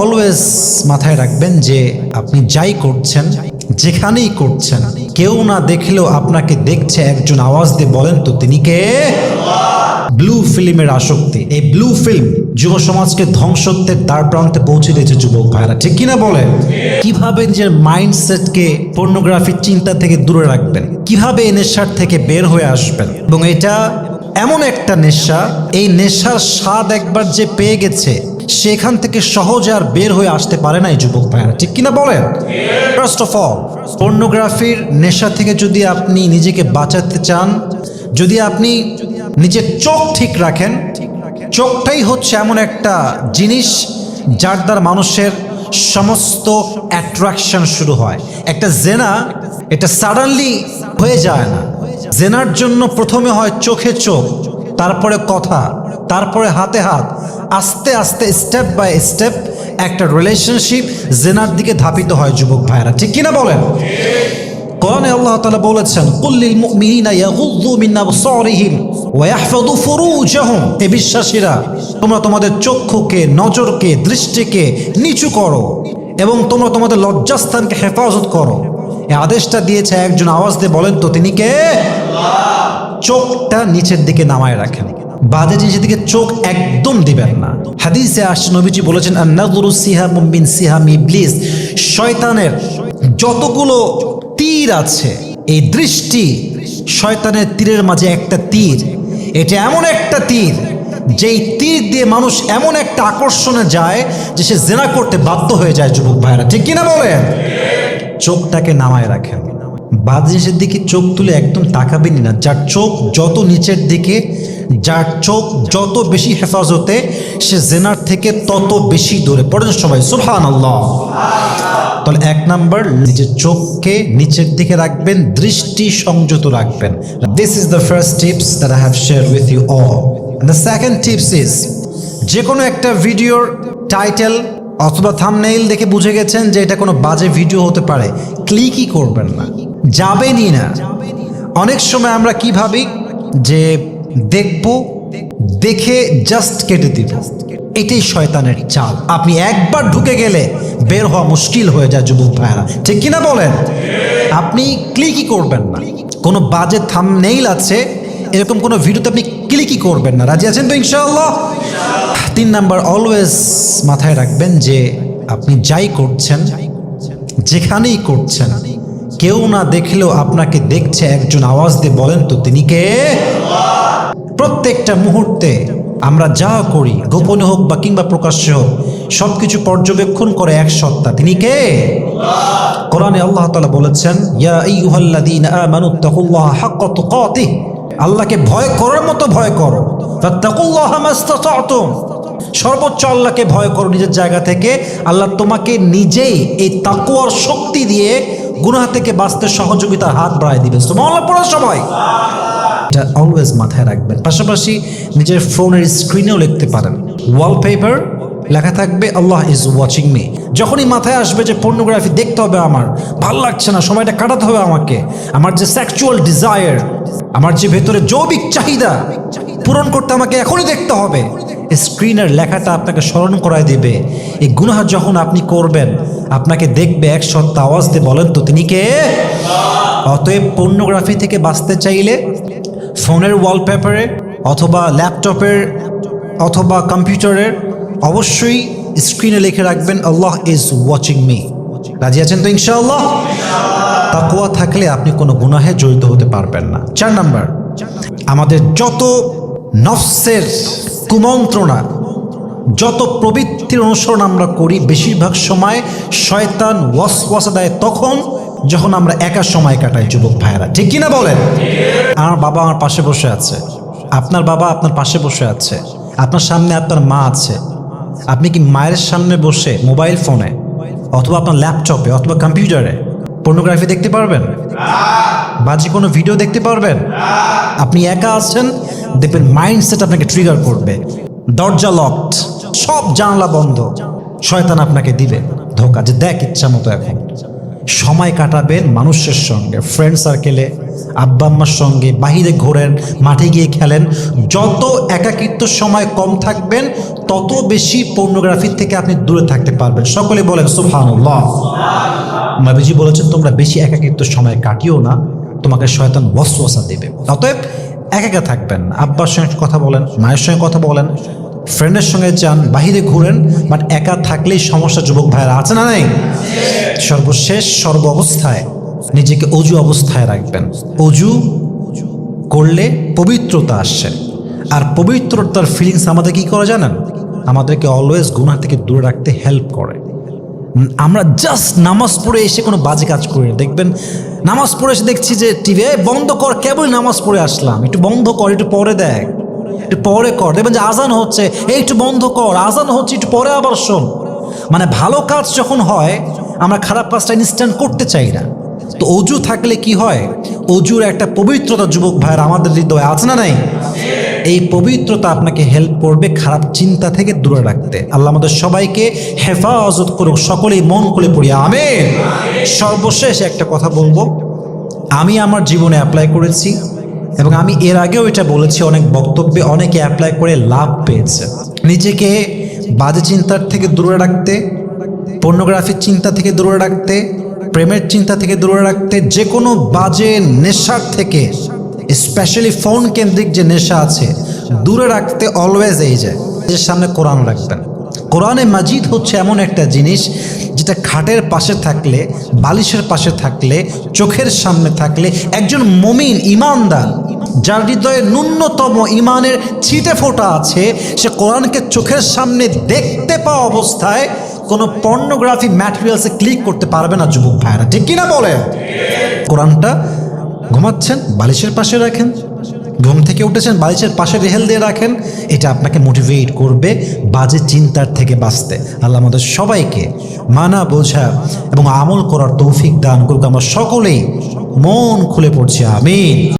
Always মাথায় রাখবেন যে আপনি যাই করছেন, যেখানেই করছেন, কেউ না দেখলেও আপনাকে দেখছে। একজন আওয়াজ দিয়ে বলেন তো তিনি কে? ব্লু ফিল্মের আসক্তি। এই ব্লু ফিল্ম যুব সমাজকে ধ্বংসত্বের দ্বার প্রান্তে পৌঁছে দিয়েছে যুবক ভাইরা, ঠিক কিনা বলেন? কিভাবে নিজের মাইন্ডসেটকে পর্নোগ্রাফির চিন্তা থেকে দূরে রাখবেন, কিভাবে এই নেশার থেকে বের হয়ে আসবেন। এবং এটা এমন একটা নেশা, এই নেশার স্বাদ একবার যে পেয়ে গেছে সেখান থেকে সহজে আর বের হয়ে আসতে পারে না এই যুবক ভাইরা, ঠিক কিনা বলেন? ফার্স্ট অফ অল, পর্নোগ্রাফির নেশা থেকে যদি আপনি নিজেকে বাঁচাতে চান, যদি আপনি নিজের চোখ ঠিক রাখেন, চোখটাই হচ্ছে এমন একটা জিনিস যার দ্বারা মানুষের সমস্ত অ্যাট্রাকশন শুরু হয়। একটা জেনা এটা সাডেনলি হয়ে যায় না। জেনার জন্য প্রথমে হয় চোখে চোখ, তারপরে কথা, তারপরে হাতে হাত, আস্তে আস্তে স্টেপ বাই স্টেপ একটা রিলেশনশিপ জেনার দিকে ধাবিত হয় যুবক ভাইরা, ঠিক কিনা বলেন? কোরআনে আল্লাহ তাআলা বলেছেন, কুল্লিল মুমিনিনা ইয়াগুযযু মিন আবসারিহিম ওয়া ইয়াহফাযু ফুরুজাহুম। হে বিশ্বাসীরা, তোমরা তোমাদের চক্ষুকে, নজরকে, দৃষ্টিকে নিচু করো এবং তোমরা তোমাদের লজ্জাস্থানকে হেফাজত করো। এই আদেশটা দিয়েছে একজন আওয়াজ দিয়ে বলেন তো তিনি কে? চোখটা নিচের দিকে নামায় রাখেন, বাজে জিনিসের দিকে চোখ একদম দিবেন না। হাদিসে আসছে, নবীজি বলেছেন, আন-নাযরু সিহামুম মিন সিহামি ইবলিস। শয়তানের যতগুলো তীর আছে, এই দৃষ্টি শয়তানের তীরের মাঝে একটা তীর। এটা এমন একটা তীর যেই তীর দিয়ে মানুষ এমন একটা আকর্ষণে যায় যে সে জেনা করতে বাধ্য হয়ে যায় যুবক ভাইরা, ঠিক কিনা বলেন? চোখটাকে নামায় রাখেন, বাদ জিনিসের দিকে চোখ তুলে একদম তাকাবেনই না। যার চোখ যত নিচের দিকে, যার চোখ যত বেশি হেফাজতে, সে জেনার থেকে তত বেশি দূরে। পড়েন সবাই সুবহানাল্লাহ। তাহলে এক নাম্বার, নিজের চোখকে নিচের দিকে রাখবেন, দৃষ্টি সংযত রাখবেন। This is the first tips that I have share with you all. The second tips is, যে কোনো একটা ভিডিওর টাইটেল অথবা থাম্বনেইল দেখে বুঝে গেছেন যে এটা কোনো বাজে ভিডিও হতে পারে, ক্লিকই করবেন না, যাবেনই না। অনেক সময় আমরা কি ভাবি যে দেখব, দেখে জাস্ট কেটে দিব। এটাই শয়তানের চাল। আপনি একবার ঢুকে গেলে বের হওয়া মুশকিল হয়ে যায় যুবক ভাইরা, ঠিক কিনা বলেন? আপনি ক্লিকই করবেন না। কোনো বাজে থাম্বনেইল আছে এরকম কোনো ভিডিওতে আপনি ক্লিকই করবেন না। রাজি আছেন তো ইনশাআল্লাহ? 3 নাম্বার, অলওয়েজ মাথায় রাখবেন যে আপনি যাই করছেন, যেখানেই করছেন, কেউ না দেখলেও আপনাকে দেখছে। একজন আওয়াজ দিয়ে বলেন তো তিনি কে? প্রত্যেকটা মুহূর্তে আমরা যা করি, গোপনে হোক বা কিংবা প্রকাশ্যে হোক, সবকিছু পর্যবেক্ষণ করে এক সত্তা, তিনি কে? কোরআনে আল্লাহ তাআলা বলেছেন, ইয়া আইয়ুহাল্লাযীনা আমানুত্তাকুল্লাহা হাক্কা তুকাতিহ। আল্লাহকে ভয় করার মতো ভয় করো। ফাত্তাকুল্লাহা মাস্তাতা'তুম। সর্বোচ্চ আল্লাহকে ভয় করো নিজের জায়গা থেকে। আল্লাহ তোমাকে নিজেই এই তাকওয়ার শক্তি দিয়ে গুনাহ থেকে বাঁচতে সহযোগিতার হাত বাড়ায় দিবে। সুবহানাল্লাহ পড়ো সবাই। এটা অলওয়েজ মাথায় রাখবেন। পাশাপাশি নিজের ফোনের স্ক্রিনেও লিখতে পারেন, ওয়ালপেপার লেখা থাকবে আল্লাহ ইজ ওয়াচিং মি। যখনই মাথায় আসবে যে পর্নোগ্রাফি দেখতে হবে, আমার ভাল লাগছে না, সময়টা কাটাতে হবে আমাকে, আমার যে সেক্সুয়াল ডিজায়ার, আমার যে ভেতরে যৌবিক চাহিদা পূরণ করতে আমাকে এখনই দেখতে হবে, স্ক্রিনের লেখাটা আপনাকে স্মরণ করায় দেবে। এই গুনাহ যখন আপনি করবেন, আপনাকে দেখবে এক সত্তা আওয়াজ দিয়ে বলেন তো তিনি কে? অতএব পর্নোগ্রাফি থেকে বাঁচতে চাইলে ফোনের ওয়ালপেপারে অথবা ল্যাপটপের অথবা কম্পিউটারের অবশ্যই স্ক্রিনে লিখে রাখবেন আল্লাহ ইজ ওয়াচিং মি। রাজি আছেন তো ইনশাআল্লাহ? তাকওয়া থাকলে আপনি কোনো গুনাহে জড়িত হতে পারবেন না। 4 নাম্বার, আমাদের যত নফসের কুমন্ত্রণা, যত প্রবৃত্তির অনুসরণ আমরা করি, বেশিরভাগ সময় শয়তান ওয়াসওয়াসা দেয় তখন যখন আমরা একা সময় কাটাই যুবক ভাইয়েরা, ঠিক কিনা বলেন? আমার বাবা আমার পাশে বসে আছে, আপনার বাবা আপনার পাশে বসে আছে, আপনার সামনে আপনার মা আছে। আপনি কি মায়ের সামনে বসে মোবাইল ফোনে অথবা আপনার ল্যাপটপে অথবা কম্পিউটারে পর্নোগ্রাফি দেখতে পারবেন? বাজে কোনো ভিডিও দেখতে পারবেন? আপনি একা আছেন, দেখবেন মাইন্ডসেট আপনাকে ট্রিগার করবে। দরজা লকড, সব জানলা বন্ধ, শয়তান আপনাকে দিবে ধোঁকা যে দেখ ইচ্ছা মতো এখন। সময় কাটাবেন মানুষের সঙ্গে, ফ্রেন্ড সার্কেলে, আব্বা আম্মার সঙ্গে বাহিরে ঘোরেন, মাঠে গিয়ে খেলেন। যত একাকিত্ব সময় কম থাকবেন তত বেশি পর্নোগ্রাফি থেকে আপনি দূরে থাকতে পারবেন। সকলে বলেন সুবহানাল্লাহ। নবীজি বলেছেন তোমরা বেশি একাকিত্ব সময় কাটিও না, তোমাকে শয়তান ওয়াসওয়াসা দেবে। অতএব একা থাকবেন না, আব্বার সঙ্গে কথা বলেন, মায়ের সঙ্গে কথা বলেন, ফ্রেন্ডের সঙ্গে যান, বাহিরে ঘুরেন, বাট একা থাকলেই সমস্যা। যুবক ভাইয়েরা আছে না নাই? সর্বশেষ সর্ব অবস্থায় নিজেকে অজু অবস্থায় রাখবেন। অজু করলে পবিত্রতা আসছে, আর পবিত্রতার ফিলিংস আমাদের কি করে জানেন? আমাদেরকে অলওয়েজ গুনাহ থেকে দূরে রাখতে হেল্প করে। আমরা জাস্ট নামাজ পড়ে এসে কোনো বাজে কাজ করি, দেখবেন নামাজ পড়ে এসে দেখছি যে টিভি বন্ধ কর, কেবল নামাজ পড়ে আসলাম, একটু বন্ধ কর, একটু পরে দেখ, একটু পরে কর, দেখবেন যে আজান হচ্ছে, এই একটু বন্ধ কর, আজান হচ্ছে, একটু পরে আবার শোন। মানে ভালো কাজ যখন হয় আমরা খারাপ কাজটা ইনস্ট্যান্ট করতে চাই না। তো অজু থাকলে কি হয়? অজুর একটা পবিত্রতা যুবক ভাইয়ের আমাদের হৃদয়ে আছে না নাই? এই পবিত্রতা আপনাকে হেল্প করবে খারাপ চিন্তা থেকে দূরে রাখতে। আল্লাহ আমাদের সবাইকে হেফাজত করুক, সকলেই মন খুলে পড়ি আমিন। সর্বশেষ একটা কথা বলবো, আমি আমার জীবনে অ্যাপ্লাই করেছি এবং আমি এর আগেও এটা বলেছি অনেক বক্তব্যে, অনেকে অ্যাপ্লাই করে লাভ পেয়েছে। নিজেকে বাজে চিন্তার থেকে দূরে রাখতে, পর্নোগ্রাফির চিন্তা থেকে দূরে রাখতে, প্রেমের চিন্তা থেকে দূরে রাখতে, যে কোনো বাজে নেশার থেকে, স্পেশালি ফোন কেন্দ্রিক যে নেশা আছে, দূরে রাখতে অলওয়েজ এই যে সামনে কোরআন রাখবেন। কোরআনে মাজিদ হচ্ছে এমন একটা জিনিস যেটা খাটের পাশে থাকলে, বালিশের পাশে থাকলে, চোখের সামনে থাকলে একজন মুমিন ইমানদার যার হৃদয়ে ন্যূনতম ইমানের ছিটে ফোঁটা আছে, সে কোরআনকে চোখের সামনে দেখতে পাওয়া অবস্থায় কোনো পর্নোগ্রাফি ম্যাটেরিয়ালসে ক্লিক করতে পারবে না। যুবক ভাইরা ঠিক কিনা বলে? কোরআনটা ঘুমাচ্ছেন বালিশের পাশে রাখেন, ঘুম থেকে উঠেছেন বালিশের পাশে রেহেল দিয়ে রাখেন। এটা আপনাকে মোটিভেট করবে বাজে চিন্তার থেকে বাঁচতে। আল্লাহ আমাদের সবাইকে মানা, বোঝা এবং আমল করার তৌফিক দান করুক। আমরা সকলেই মন খুলে পড়ছি আমিন।